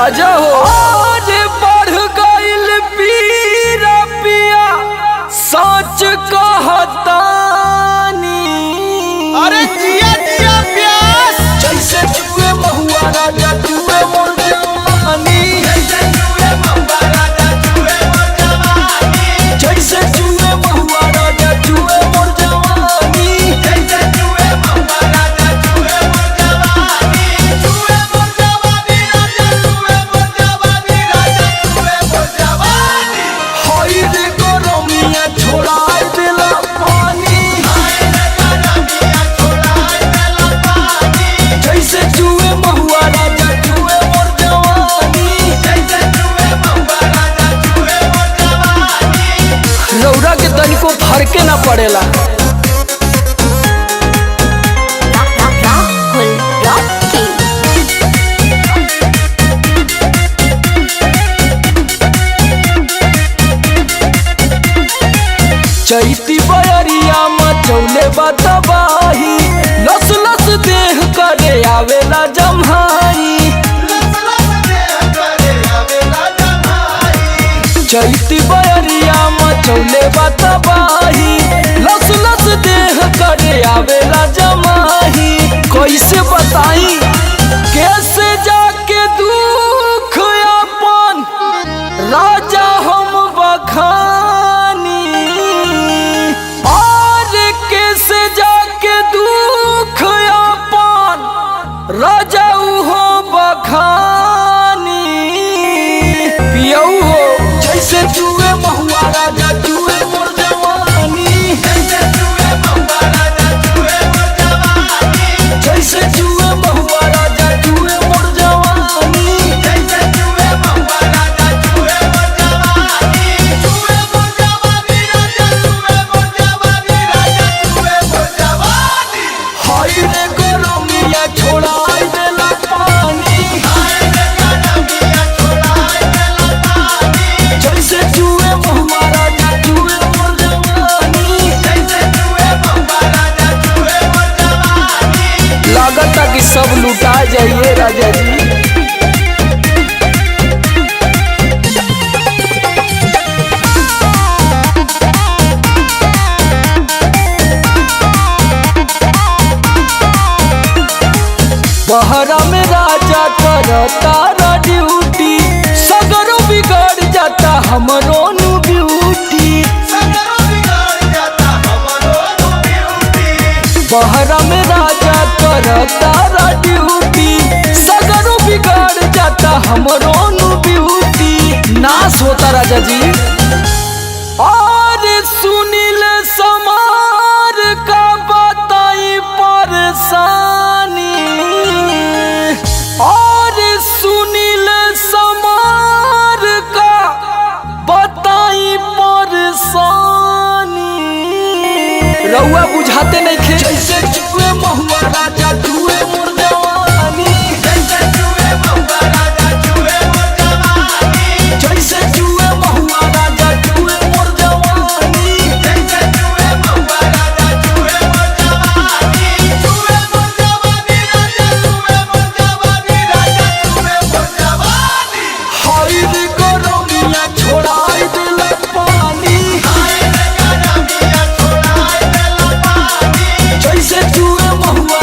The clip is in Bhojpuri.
राजा हो। आज बढ़ गइल पीरा पिया सच कहतानी। अरे जिया जिया प्यास जैसे जुए महुआ राजा जुए मोर जवानी। जैसे जुए महुआ राजा जुए मोर जवानी। जैसे जुए महुआ राजा जुए मोर जवानी। जैसे जुए महुआ राजा जुए मोर जवानी। जुए मोर जवानी राजा जुए मोर जवानी राजा जुए मोर जवानी। हाय रे गरमिया छोड़ाई देला पानी। हाय रे गरमिया छोड़ाई देला पानी। जैसे जुए महुआ राजा जुए मोर जवानी। जैसे जुए महुआ राजा जुए मोर जवानी। रौरा के तनिको फरके ना पड़ेला। Rahul Rocky. चैती बयरिया मचौले बतबाही। लस लस देह करे आवेला जम्हाई। लस लस देह करे आवेला जमाई। चैती बयरिया मचौले बतबाही। लस लस देह करे आवेला जमाही। कैसे बताई कैसे जाके दुख अपन राजा हम बखानी। और कैसे जाके दुख अपन राजा हो बखानी। पियऊ हो जैसे जुए महुआ राजा जुए मोर जवानी। जैसे जुए महुआ राजा जुए मोर जवानी। जैसे जुए महुआ राजा जुए मोर जवानी। जैसे जुए महुआ राजा जुए मोर जवानी। जुए मोर जवानी राजा जुए मोर जवानी राजा जुए मोर जवानी। हाय रे गरमिया छोड़ाई देला पानी। हाय रे गरमिया छोड़ाई देला पानी। जैसे जुए महुआ राजा जुए मोर जवानी। जैसे जुए महुआ राजा जुए मोर जवानी। लागता कि सब लुटा जाइए राजा जी। बहरा में राजा करता ड्यूटी। सगरो बिगड़ जाता हमरो नु ब्यूटी। सगरो बिगड़ जाता हमरो ब्यूटी। बहरा में राजा करता ड्यूटी। सगरो बिगड़ जाता हमरो नु ब्यूटी। नाश होता राजा जी। और सुनील समार का बताई परेशानी। और सुनील समार का बताई परेशानी। रउआ बुझाते नहीं खे जैसे जुए महुआ राजा जुए मोर जवानी। जैसे जुए महुआ राजा जुए मोर जवानी। जैसे जुए महुआ राजा जुए मोर जवानी। जैसे जुए महुआ राजा जुए मोर जवानी। जुए मोर जवानी राजा जुए मोर जवानी राजा जुए मोर जवानी। हाय रे गरमिया छोड़ाई देला पानी। हाय रे गरमिया छोड़ाई देला पानी। जैसे जुए महुआ